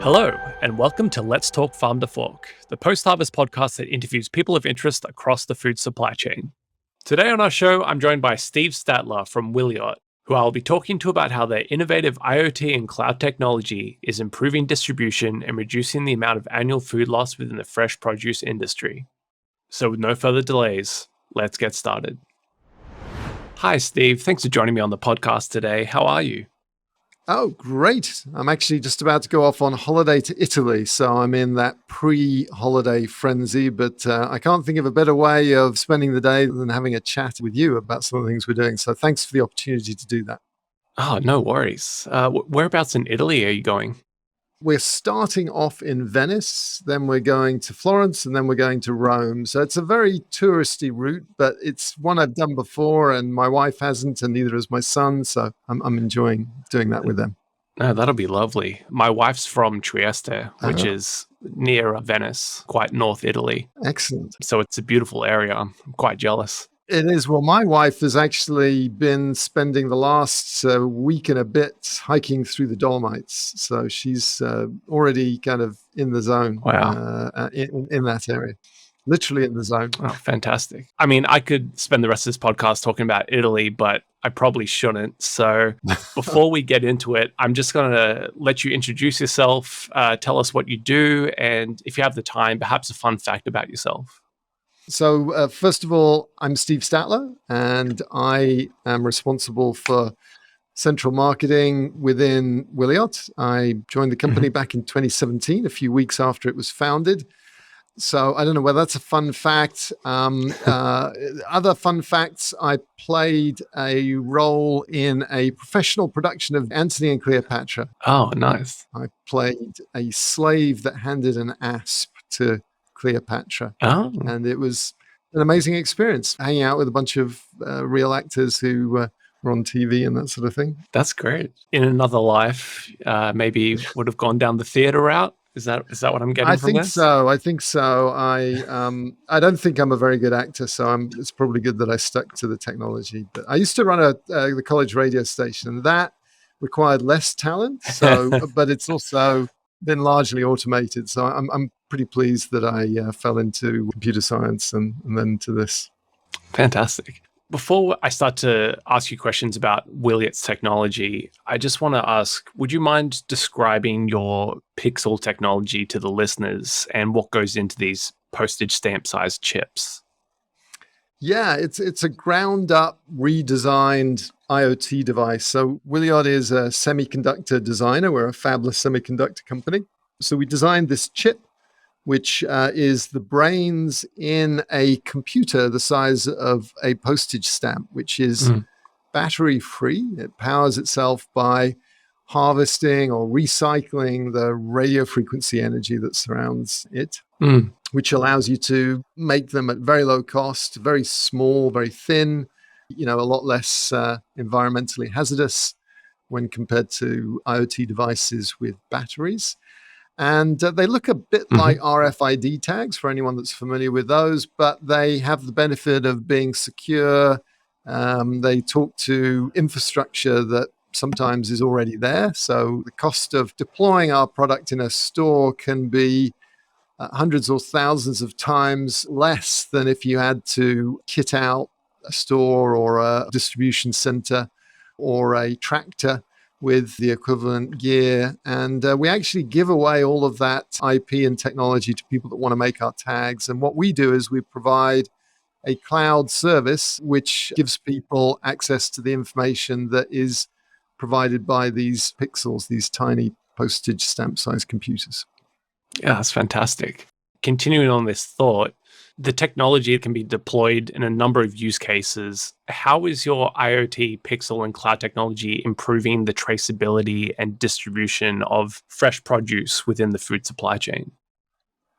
Hello, and welcome to Let's Talk Farm to Fork, the post-harvest podcast that interviews people of interest across the food supply chain. Today on our show, I'm joined by Steve Statler from Wiliot, who I'll be talking to about how their innovative IoT and cloud technology is improving distribution and reducing the amount of annual food loss within the fresh produce industry. So with no further delays, let's get started. Hi, Steve. Thanks for joining me on the podcast today. How are you? Oh, great. I'm actually just about to go off on holiday to Italy. So I'm in that pre-holiday frenzy, but I can't think of a better way of spending the day than having a chat with you about some of the things we're doing. So thanks for the opportunity to do that. Oh, no worries. Whereabouts in Italy are you going? We're starting off in Venice, then we're going to Florence, and then we're going to Rome. So it's a very touristy route, but it's one I've done before, and my wife hasn't, and neither has my son. So I'm enjoying doing that with them. Oh, that'll be lovely. My wife's from Trieste, which is near Venice, quite North Italy. Excellent. So it's a beautiful area. I'm quite jealous. It is. Well, my wife has actually been spending the last week and a bit hiking through the Dolomites. So she's already kind of in the zone. Wow. In that area. Literally in the zone. Oh, fantastic. I mean, I could spend the rest of this podcast talking about Italy, but I probably shouldn't. So before we get into it, I'm just going to let you introduce yourself, tell us what you do, and if you have the time, perhaps a fun fact about yourself. So first of all, I'm Steve Statler, and I am responsible for central marketing within Wiliot. I joined the company back in 2017, a few weeks after it was founded. So I don't know whether that's a fun fact. Other fun facts, I played a role in a professional production of Antony and Cleopatra. Oh, nice. I played a slave that handed an asp to Cleopatra. Oh. And it was an amazing experience, hanging out with a bunch of real actors who were on TV and that sort of thing. That's great. In another life, maybe would have gone down the theater route. Is that what I'm getting from this? I think so. I don't think I'm a very good actor, so it's probably good that I stuck to the technology. But I used to run the college radio station, and that required less talent. So, but it's also been largely automated. So I'm pretty pleased that I fell into computer science and then to this. Fantastic. Before I start to ask you questions about Wiliot's technology, I just want to ask, would you mind describing your Pixel technology to the listeners and what goes into these postage stamp-sized chips? Yeah, it's a ground-up, redesigned IoT device. So Wiliot is a semiconductor designer. We're a fabless semiconductor company. So we designed this chip, which is the brains in a computer the size of a postage stamp, which is battery-free. It powers itself by harvesting or recycling the radio frequency energy that surrounds it, which allows you to make them at very low cost, very small, very thin, a lot less environmentally hazardous when compared to IoT devices with batteries. And they look a bit like RFID tags for anyone that's familiar with those, but they have the benefit of being secure. They talk to infrastructure that sometimes is already there. So the cost of deploying our product in a store can be hundreds or thousands of times less than if you had to kit out a store or a distribution center or a tractor with the equivalent gear. And we actually give away all of that IP and technology to people that want to make our tags. And what we do is we provide a cloud service which gives people access to the information that is provided by these pixels, these tiny postage stamp-sized computers. Yeah, that's fantastic. Continuing on this thought, the technology can be deployed in a number of use cases. How is your IoT, Pixel, and cloud technology improving the traceability and distribution of fresh produce within the food supply chain?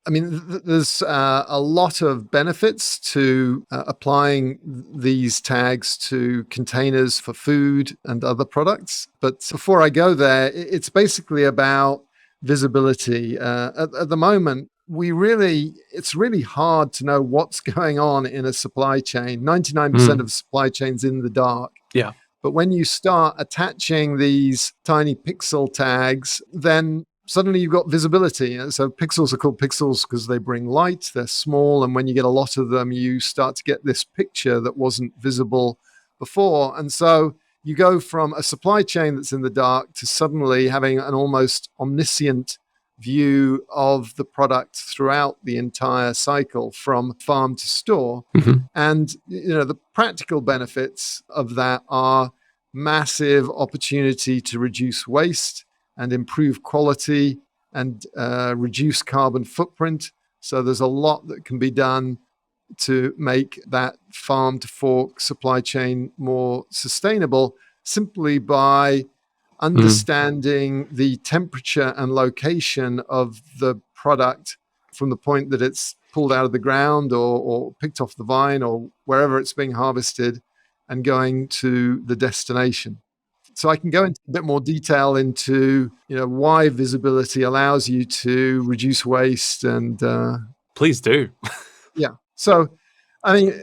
I mean, there's a lot of benefits to applying these tags to containers for food and other products. But before I go there, it's basically about visibility. At the moment, it's really hard to know what's going on in a supply chain. 99% of supply chain's in the dark. Yeah. But when you start attaching these tiny pixel tags, then suddenly you've got visibility. So pixels are called pixels because they bring light. They're small. And when you get a lot of them, you start to get this picture that wasn't visible before. And so you go from a supply chain that's in the dark to suddenly having an almost omniscient view of the product throughout the entire cycle from farm to store. And the practical benefits of that are massive opportunity to reduce waste and improve quality and reduce carbon footprint. So there's a lot that can be done to make that farm to fork supply chain more sustainable simply by understanding the temperature and location of the product from the point that it's pulled out of the ground or picked off the vine or wherever it's being harvested and going to the destination. So I can go into a bit more detail into why visibility allows you to reduce waste and please do. Yeah. So I mean,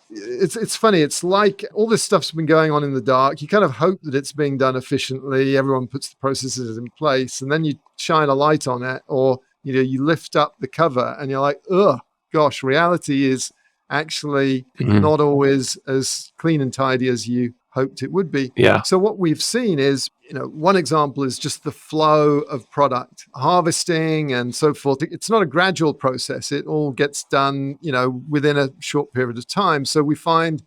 it's funny. It's like all this stuff's been going on in the dark. You kind of hope that it's being done efficiently. Everyone puts the processes in place, and then you shine a light on it, or you lift up the cover, and you're like, "Oh gosh, reality is actually not always as clean and tidy as you hoped it would be." Yeah. So what we've seen is, one example is just the flow of product, harvesting and so forth. It's not a gradual process. It all gets done, within a short period of time. So we find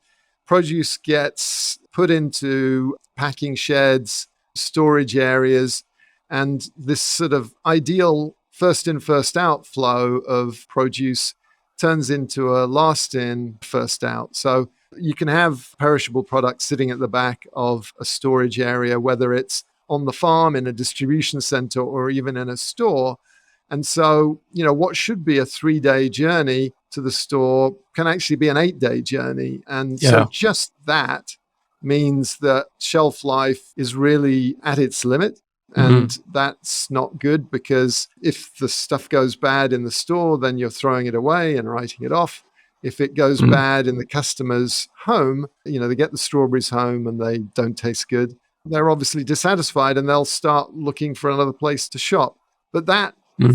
produce gets put into packing sheds, storage areas, and this sort of ideal first in, first out flow of produce turns into a last in, first out. So you can have perishable products sitting at the back of a storage area, whether it's on the farm, in a distribution center, or even in a store. And so, what should be a 3-day journey to the store can actually be an 8-day journey. And so just that means that shelf life is really at its limit. And that's not good, because if the stuff goes bad in the store, then you're throwing it away and writing it off. If it goes bad in the customer's home, they get the strawberries home and they don't taste good, they're obviously dissatisfied and they'll start looking for another place to shop. But that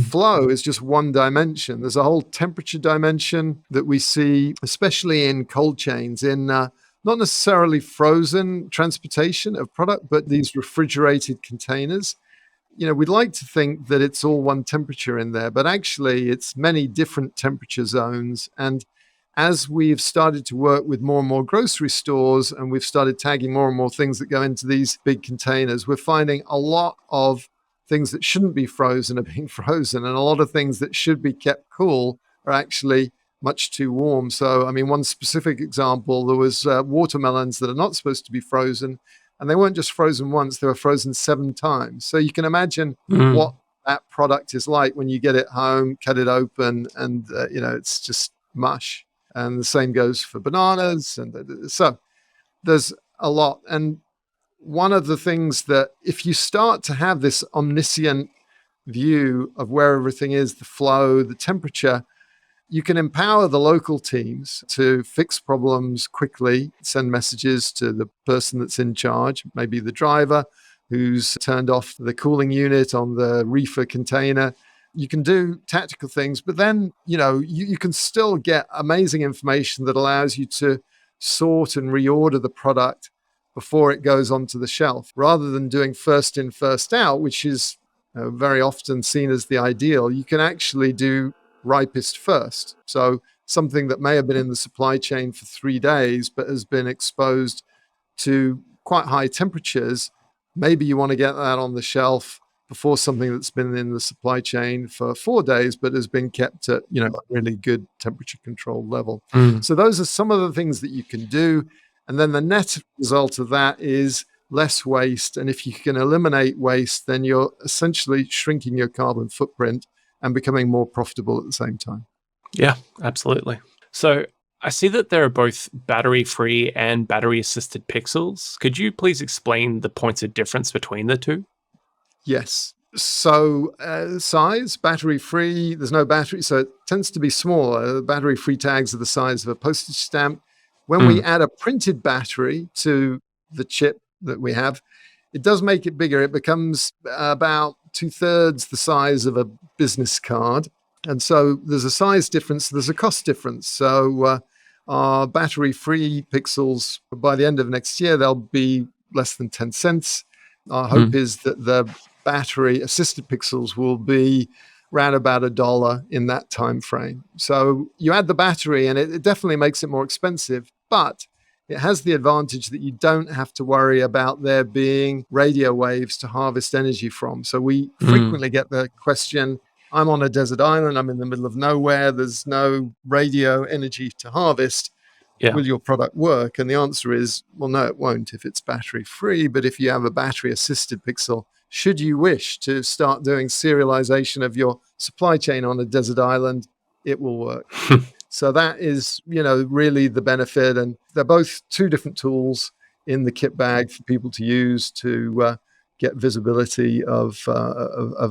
flow is just one dimension. There's a whole temperature dimension that we see, especially in cold chains, in not necessarily frozen transportation of product, but these refrigerated containers. We'd like to think that it's all one temperature in there, but actually it's many different temperature zones. And as we've started to work with more and more grocery stores, and we've started tagging more and more things that go into these big containers, we're finding a lot of things that shouldn't be frozen are being frozen, and a lot of things that should be kept cool are actually much too warm. So, one specific example, there was watermelons that are not supposed to be frozen, and they weren't just frozen once, they were frozen 7 times. So you can imagine what that product is like when you get it home, cut it open, and it's just mush. And the same goes for bananas. And so there's a lot. And one of the things that, if you start to have this omniscient view of where everything is, the flow, the temperature, you can empower the local teams to fix problems quickly, send messages to the person that's in charge, maybe the driver who's turned off the cooling unit on the reefer container. You can do tactical things, but then, you can still get amazing information that allows you to sort and reorder the product before it goes onto the shelf, rather than doing first in, first out, which is very often seen as the ideal. You can actually do ripest first. So something that may have been in the supply chain for 3 days, but has been exposed to quite high temperatures. Maybe you want to get that on the shelf before something that's been in the supply chain for 4 days, but has been kept at, a really good temperature control level. So those are some of the things that you can do. And then the net result of that is less waste. And if you can eliminate waste, then you're essentially shrinking your carbon footprint and becoming more profitable at the same time. Yeah, absolutely. So I see that there are both battery-free and battery-assisted pixels. Could you please explain the points of difference between the two? Yes. So size, battery-free, there's no battery, so it tends to be smaller. The battery-free tags are the size of a postage stamp. When we add a printed battery to the chip that we have, it does make it bigger. It becomes about 2/3 the size of a business card. And so there's a size difference, there's a cost difference. So our battery-free pixels, by the end of next year, they'll be less than 10 cents. Our hope is that the battery-assisted pixels will be around about $1 in that time frame. So you add the battery, and it definitely makes it more expensive, but it has the advantage that you don't have to worry about there being radio waves to harvest energy from. So we frequently get the question, I'm on a desert island, I'm in the middle of nowhere, there's no radio energy to harvest. Yeah. Will your product work? And the answer is, well, no, it won't if it's battery free. But if you have a battery assisted pixel, should you wish to start doing serialization of your supply chain on a desert island, it will work. So that is, really the benefit. And they're both two different tools in the kit bag for people to use to get visibility of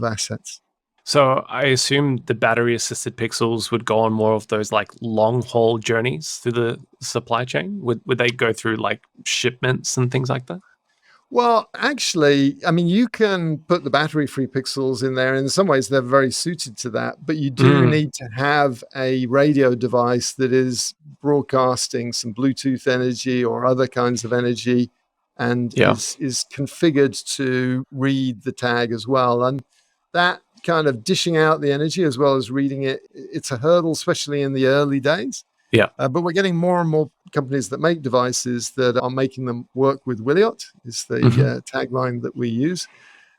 assets. So I assume the battery assisted pixels would go on more of those like long haul journeys through the supply chain. Would they go through like shipments and things like that? Well, actually, you can put the battery-free pixels in there. In some ways, they're very suited to that. But you do need to have a radio device that is broadcasting some Bluetooth energy or other kinds of energy and is configured to read the tag as well. And that kind of dishing out the energy as well as reading it, it's a hurdle, especially in the early days. Yeah. But we're getting more and more companies that make devices that are making them work with Wiliot, is the tagline that we use.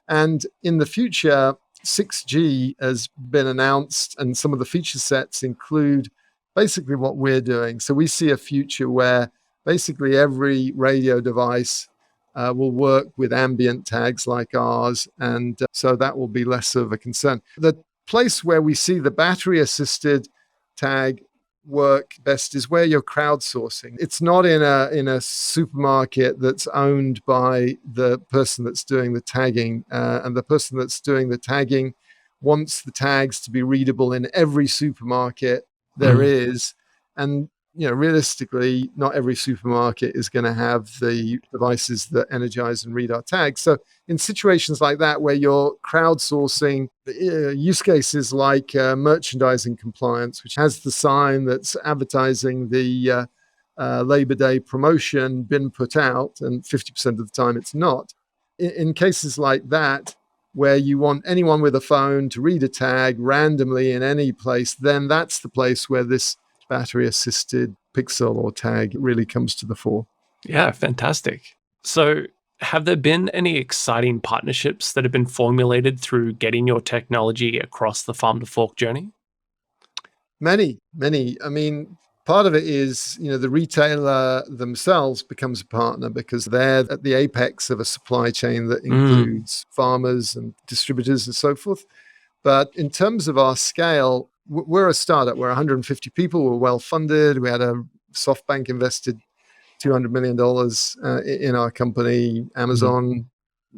And in the future, 6G has been announced, and some of the feature sets include basically what we're doing. So we see a future where basically every radio device will work with ambient tags like ours, and so that will be less of a concern. The place where we see the battery-assisted tag work best is where you're crowdsourcing. It's not in a supermarket that's owned by the person that's doing the tagging, and the person that's doing the tagging wants the tags to be readable in every supermarket there is. And realistically, not every supermarket is going to have the devices that energize and read our tags. So in situations like that, where you're crowdsourcing use cases like merchandising compliance, which has the sign that's advertising the Labor Day promotion been put out, and 50% of the time it's not. In cases like that, where you want anyone with a phone to read a tag randomly in any place, then that's the place where this battery-assisted pixel or tag really comes to the fore. Yeah, fantastic. So have there been any exciting partnerships that have been formulated through getting your technology across the farm to fork journey? Many. Part of it is, the retailer themselves becomes a partner because they're at the apex of a supply chain that includes farmers and distributors and so forth. But in terms of our scale, we're a startup. We're 150 people. We're well funded. We had a SoftBank invested $200 million in our company. Amazon,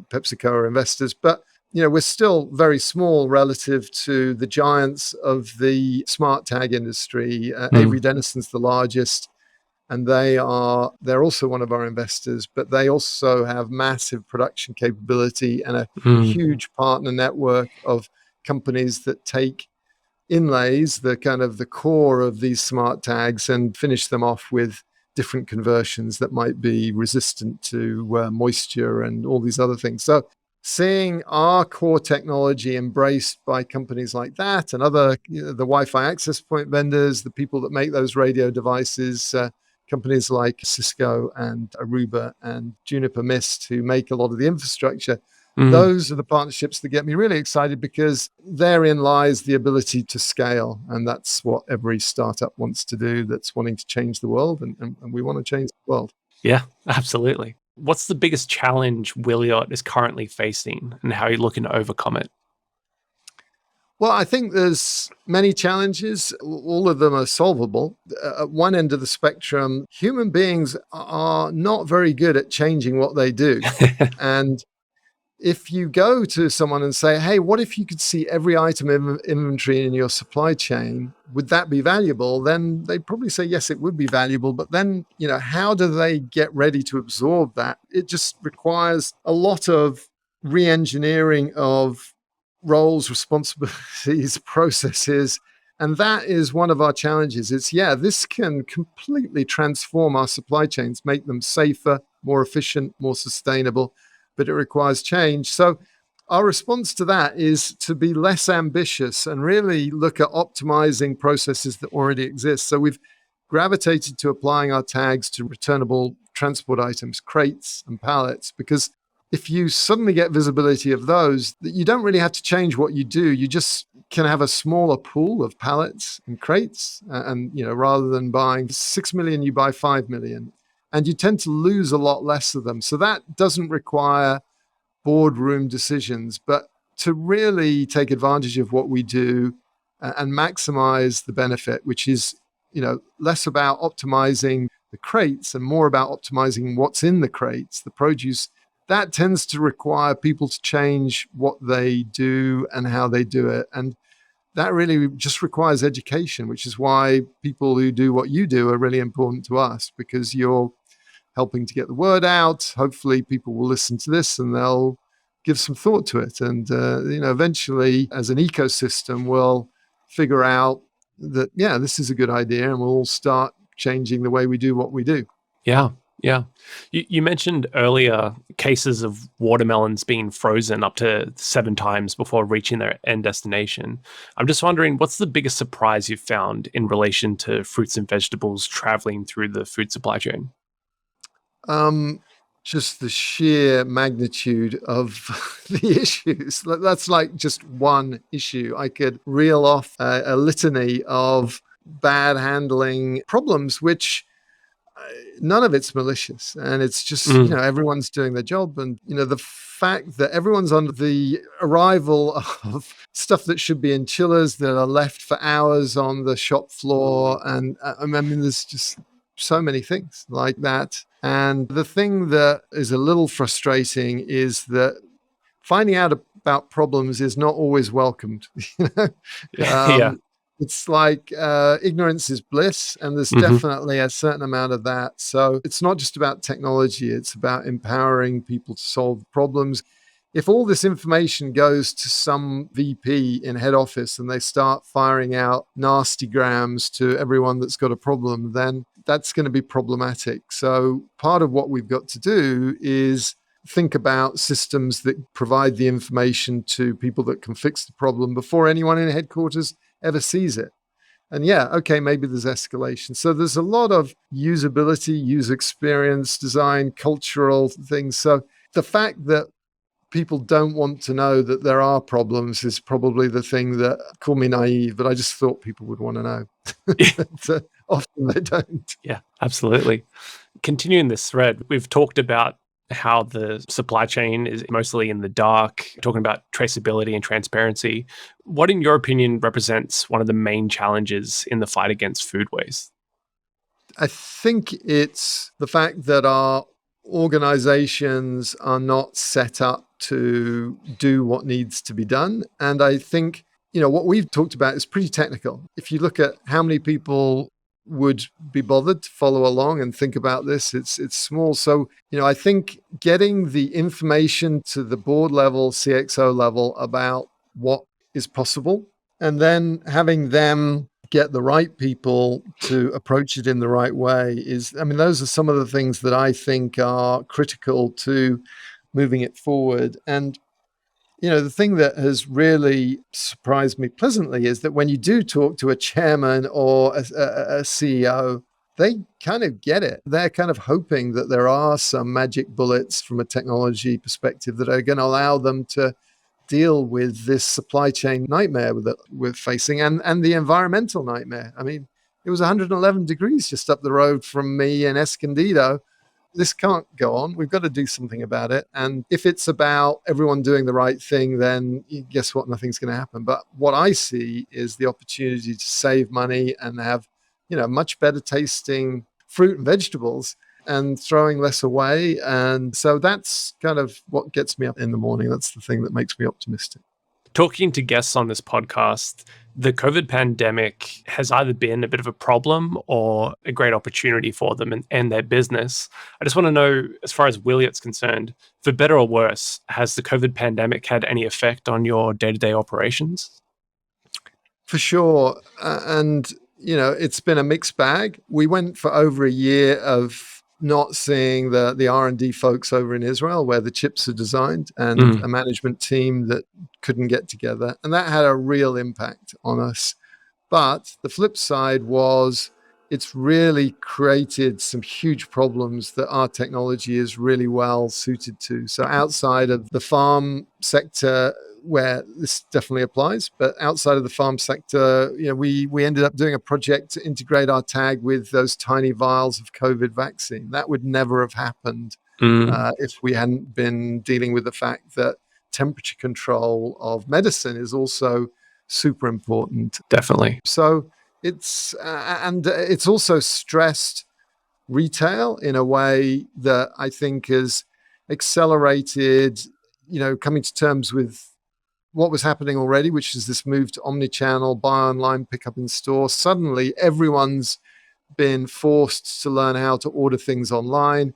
PepsiCo are investors. But we're still very small relative to the giants of the smart tag industry. Avery Dennison's the largest, and they're also one of our investors. But they also have massive production capability and a huge partner network of companies that take inlays, the kind of the core of these smart tags, and finish them off with different conversions that might be resistant to moisture and all these other things. So seeing our core technology embraced by companies like that and other, the Wi-Fi access point vendors, the people that make those radio devices, companies like Cisco and Aruba and Juniper Mist, who make a lot of the infrastructure, those are the partnerships that get me really excited, because therein lies the ability to scale. And that's what every startup wants to do that's wanting to change the world. And we want to change the world. Yeah, absolutely. What's the biggest challenge Wiliot is currently facing, and how are you looking to overcome it? Well, I think there's many challenges. All of them are solvable. At one end of the spectrum, human beings are not very good at changing what they do. And if you go to someone and say, hey, what if you could see every item in inventory in your supply chain? Would that be valuable? Then they'd probably say, yes, it would be valuable. But then, how do they get ready to absorb that? It just requires a lot of re-engineering of roles, responsibilities, processes. And that is one of our challenges. This can completely transform our supply chains, make them safer, more efficient, more sustainable, but it requires change. So our response to that is to be less ambitious and really look at optimizing processes that already exist. So we've gravitated to applying our tags to returnable transport items, crates and pallets, because if you suddenly get visibility of those, you don't really have to change what you do. You just can have a smaller pool of pallets and crates, and rather than buying 6 million, you buy 5 million, and you tend to lose a lot less of them. So that doesn't require boardroom decisions, but to really take advantage of what we do and maximize the benefit, which is less about optimizing the crates and more about optimizing what's in the crates, the produce. That tends to require people to change what they do and how they do it. And that really just requires education, which is why people who do what you do are really important to us, because you're helping to get the word out. Hopefully people will listen to this and they'll give some thought to it. And, eventually as an ecosystem, we'll figure out that, this is a good idea, and we'll all start changing the way we do what we do. Yeah. Yeah. You mentioned earlier cases of watermelons being frozen up to 7 times before reaching their end destination. I'm just wondering, what's the biggest surprise you've found in relation to fruits and vegetables traveling through the food supply chain? Just the sheer magnitude of the issues. That's like just one issue. I could reel off a litany of bad handling problems, which none of it's malicious. And it's just, everyone's doing their job. And, the fact that everyone's on the arrival of stuff that should be in chillers that are left for hours on the shop floor. And there's just so many things like that. And the thing that is a little frustrating is that finding out about problems is not always welcomed. Yeah. It's like ignorance is bliss, and there's definitely a certain amount of that. So it's not just about technology, it's about empowering people to solve problems. If all this information goes to some VP in head office and they start firing out nasty grams to everyone that's got a problem, then that's going to be problematic. So part of what we've got to do is think about systems that provide the information to people that can fix the problem before anyone in headquarters ever sees it. And maybe there's escalation. So there's a lot of usability, user experience, design, cultural things. So the fact that people don't want to know that there are problems is probably the thing that, call me naive, but I just thought people would want to know. So often they don't. Yeah, absolutely. Continuing this thread, we've talked about how the supply chain is mostly in the dark, talking about traceability and transparency. What, in your opinion, represents one of the main challenges in the fight against food waste? I think it's the fact that our organizations are not set up to do what needs to be done. And I think, what we've talked about is pretty technical. If you look at how many people would be bothered to follow along and think about this, it's small. So, I think getting the information to the board level, CXO level about what is possible, and then having them get the right people to approach it in the right way those are some of the things that I think are critical to moving it forward. And the thing that has really surprised me pleasantly is that when you do talk to a chairman or a CEO, they kind of get it. They're kind of hoping that there are some magic bullets from a technology perspective that are going to allow them to deal with this supply chain nightmare that we're facing and the environmental nightmare. It was 111 degrees just up the road from me in Escondido. This can't go on. We've got to do something about it. And if it's about everyone doing the right thing, then guess what? Nothing's going to happen. But what I see is the opportunity to save money and have, much better tasting fruit and vegetables and throwing less away. And so that's kind of what gets me up in the morning. That's the thing that makes me optimistic. Talking to guests on this podcast, the COVID pandemic has either been a bit of a problem or a great opportunity for them and their business. I just want to know, as far as Wiliot's concerned, for better or worse, has the COVID pandemic had any effect on your day-to-day operations? For sure. It's been a mixed bag. We went for over a year of not seeing the R&D folks over in Israel where the chips are designed, and a management team that couldn't get together. And that had a real impact on us. But the flip side was it's really created some huge problems that our technology is really well suited to. So outside of the farm sector, where this definitely applies, but outside of the farm sector, we ended up doing a project to integrate our tag with those tiny vials of COVID vaccine. That would never have happened if we hadn't been dealing with the fact that temperature control of medicine is also super important. Definitely. So it's also stressed retail in a way that I think has accelerated, coming to terms with what was happening already, which is this move to omnichannel, buy online, pick up in store. Suddenly, everyone's been forced to learn how to order things online,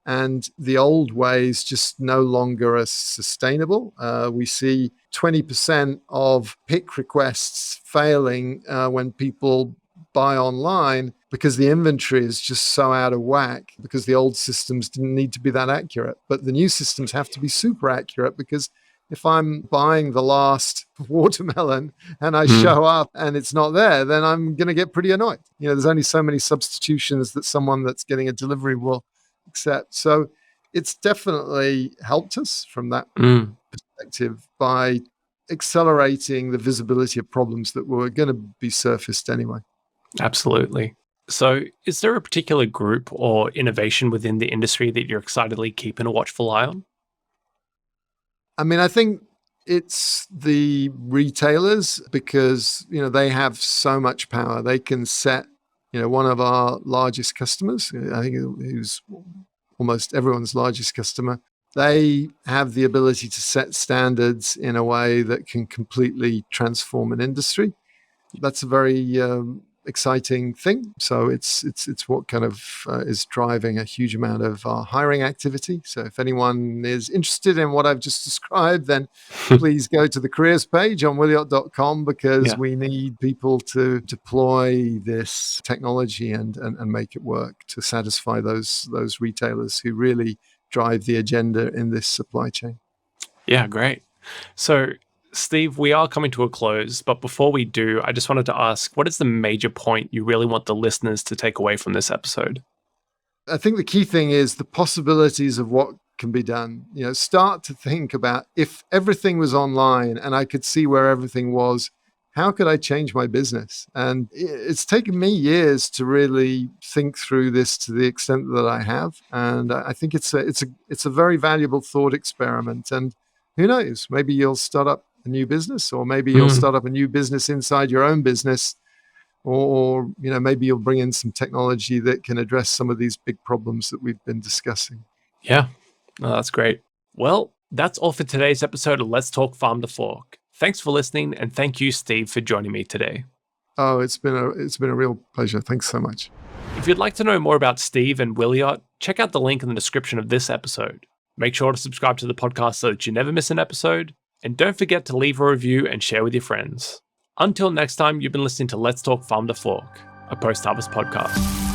and the old ways just no longer are sustainable. We see 20% of pick requests failing when people buy online because the inventory is just so out of whack, because the old systems didn't need to be that accurate. But the new systems have to be super accurate, because if I'm buying the last watermelon and I show up and it's not there, then I'm going to get pretty annoyed. There's only so many substitutions that someone that's getting a delivery will accept. So it's definitely helped us from that perspective by accelerating the visibility of problems that were going to be surfaced anyway. Absolutely. So is there a particular group or innovation within the industry that you're excitedly keeping a watchful eye on? I think it's the retailers, because, they have so much power. They can set, one of our largest customers, I think who's almost everyone's largest customer, they have the ability to set standards in a way that can completely transform an industry. That's a very exciting thing. So it's what kind of is driving a huge amount of our hiring activity. So if anyone is interested in what I've just described, then please go to the careers page on wiliot.com, because we need people to deploy this technology and make it work to satisfy those retailers who really drive the agenda in this supply chain. Yeah, great. So Steve, we are coming to a close, but before we do, I just wanted to ask, what is the major point you really want the listeners to take away from this episode? I think the key thing is the possibilities of what can be done. Start to think about, if everything was online and I could see where everything was, how could I change my business? And it's taken me years to really think through this to the extent that I have. And I think it's a very valuable thought experiment. And who knows, maybe you'll start up a new business, or maybe you'll start up a new business inside your own business, or maybe you'll bring in some technology that can address some of these big problems that we've been discussing. Yeah, that's great. Well, that's all for today's episode of Let's Talk Farm to Fork. Thanks for listening, and thank you, Steve, for joining me today. Oh, it's been a real pleasure. Thanks so much. If you'd like to know more about Steve and Wiliot, check out the link in the description of this episode. Make sure to subscribe to the podcast so that you never miss an episode. And don't forget to leave a review and share with your friends. Until next time, you've been listening to Let's Talk Farm to Fork, a post-harvest podcast.